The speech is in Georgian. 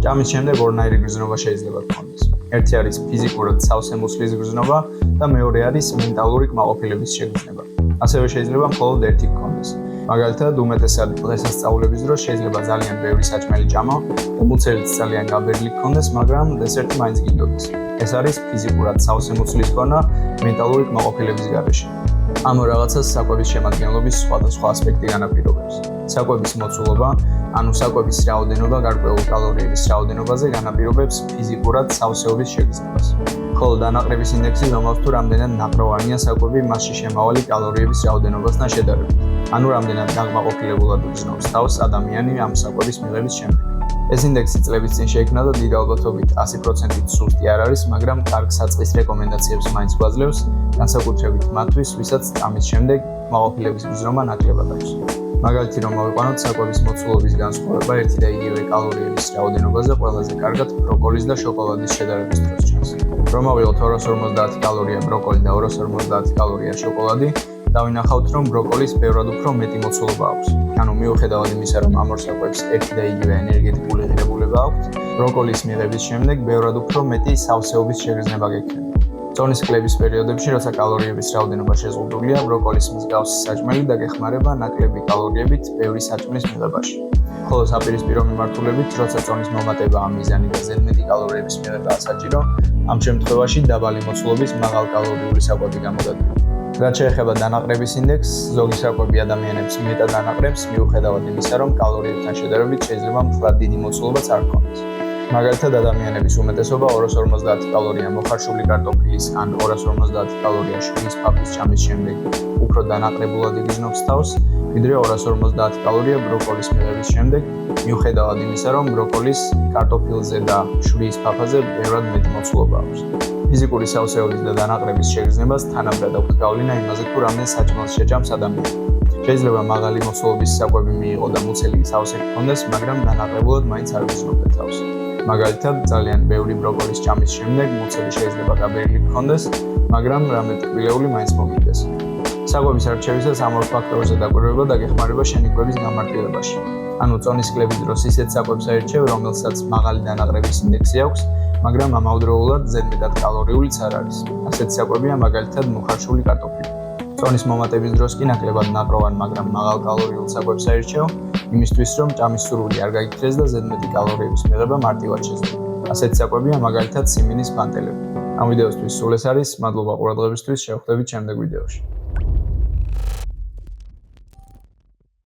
ჭამის შემდეგ ორნაირი გრძნობა შეიძლება გქონდეს. ერთი არის ფიზიკურად სავსე მუცლის გრძნობა და მეორე არის მენტალური კმაყოფილების შეგრძნება. ასევე შეიძლება მხოლოდ ერთი გქონდეს. მაგალითად, უმეტესად დღესასწაულების დროს შეიძლება ძალიან ბევრი საჭმელი ჭამო და მუცელიც ძალიან გაბერილი გქონდეს, მაგრამ დესერტი მაინც გინდოდეს. ეს არის ფიზიკურად სავსე მუცლის ქონა მენტალური კმაყოფილების გარეშე. ამ რაღაცას საკვების შემადგენლობის სხვადასხვა ასპექტი განაპირობებს. საკვების მოცულობა, ანუ საკვების რაოდენობა გარკვეული კალორიების რაოდენობაზე განაპირობებს ფიზიკურად სავსეობის შეგრძნებას. ხოლო დანაყრების ინდექსი ზომავს თუ რამდენად ნაყროვანია საკვები მასში შემავალი კალორიების რაოდენობასთან შედარებით. ანუ რამდენად დაკმაყოფილებულად გრძნობს თავს ადამიანი ამ საკვების მიღების შემდეგ. ეს ინდექსი წლების წინ შეიქმნა და დიდ ალბათობით 100%-ით სუსტი არ არის, მაგრამ კარგ საწყის რეკომენდაციებს მაინც გვაძლევს, განსაკუთრებით მათთვის, ვისაც ჭამის შემდეგ კმაყოფილების გრძნობა ნაკლებად აქვს. მაგალითი რომ მოვიყვანოთ, საკვების მოცულობის განსხვავება ერთი და იგივე კალორიების რაოდენობაზე ყველაზე კარგად ბროკოლის და შოკოლადის შედარების დროს ჩანს. რომ მოვიღოთ 250 კალორია ბროკოლი და 250 კალორია შოკოლადი, დავინახავთ, რომ ბროკოლის ბევრად უფრო მეტი მოცულობა აქვს. ანუ მიუხედავად იმისა, რომ ამ ორ საკვებს ერთი და იგივე ენერგეტიკული ღირებულება აქვთ, ბროკოლის მიღების შემდეგ ბევრად უფრო მეტი სავსეობის შეგრძნება გექნება. წონის კლების პერიოდებში, როცა კალორიების რაოდენობა შეზღუდულია, ბროკოლის მსგავსი საჭმელი დაგეხმარება ნაკლები კალორიებით ბევრი საჭმლის მიღებაში. ხოლო საპირისპირო მიმართულებით, როცა წონის მომატებაა მიზანი და ზედმეტი კალორიების მიღებაა საჭირო, ამ შემთხვევაში დაბალი მოცულობის მაღალკალორიული საკვები გამოგადგება. რაც შეეხება დანაყრების ინდექსს, ზოგი საკვები ადამიანებს მეტად ანაყრებს, მიუხედავად იმისა, რომ კალორიებთან შედარებით შეიძლება მთლად დიდი მოცულობაც არ ჰქონდეს. მაგალითად, ადამიანების უმეტესობა 250 კალორია მოხარშული კარტოფილის ან 250 კალორია შვილის ფაფის ჭამის შემდეგ უფრო დანაყრებულად იგრძნობს თავს, ვიდრე 250 კალორია ბროკოლის მიღების შემდეგ, მიუხედავად იმისა, რომ ბროკოლის კარტოფილზე და შვილის ფაფაზე ბევრად მეტი მოცულობა აქვს. ფიზიკური სავსეობის და დანაყრების შეგრძნებას თანაბრად აქვს გავლენა იმაზე, თუ რამდენ საჭმელს შეჭამს ადამიანი. შეიძლება მაღალი მოცულობის საკვები მიიღო და მუცელი სავსე ჰქონდეს, მაგრამ დანაყრებულად მაინც არ გრძნობდა თავს. მაგალითად, ძალიან ბევრი ბროკოლის ჭამის შემდეგ მუცელი შეიძლება გაბერილი ჰქონდეს, მაგრამ რამე ტკბილეული მაინც მოგიგდეს. საკვების არჩევისას ამ ორ ფაქტორზე დაკვირვება დაგეხმარება შენიკვების გამარტივებაში. ანუ წონის კლების დროს ისეთ საკვებს აირჩევ, რომელსაც მაღალი დანაყრების ინდექსი აქვს, მაგრამ ამავდროულად ზედმეტად კალორიულიც არ არის. ასეთი საკვებია მაგალითად მოხარშული კარტოფილი. წონის მომატების დროს კი ნაკლებად ნაყროვან, მაგრამ მაღალკალორიულ საკვებს აირჩევ, იმისთვის რომ ჭამის სურვილი არ გაიქრეს და ზედმეტი კალორიების მიღება მარტივად შეძლო. ასეთი საკვებია მაგალითად სიმინის ფანტელები. ამ ვიდეოსთვის სულ ეს არის, მადლობა ყურადღებისთვის, შევხვდებით შემდეგ ვიდეოში.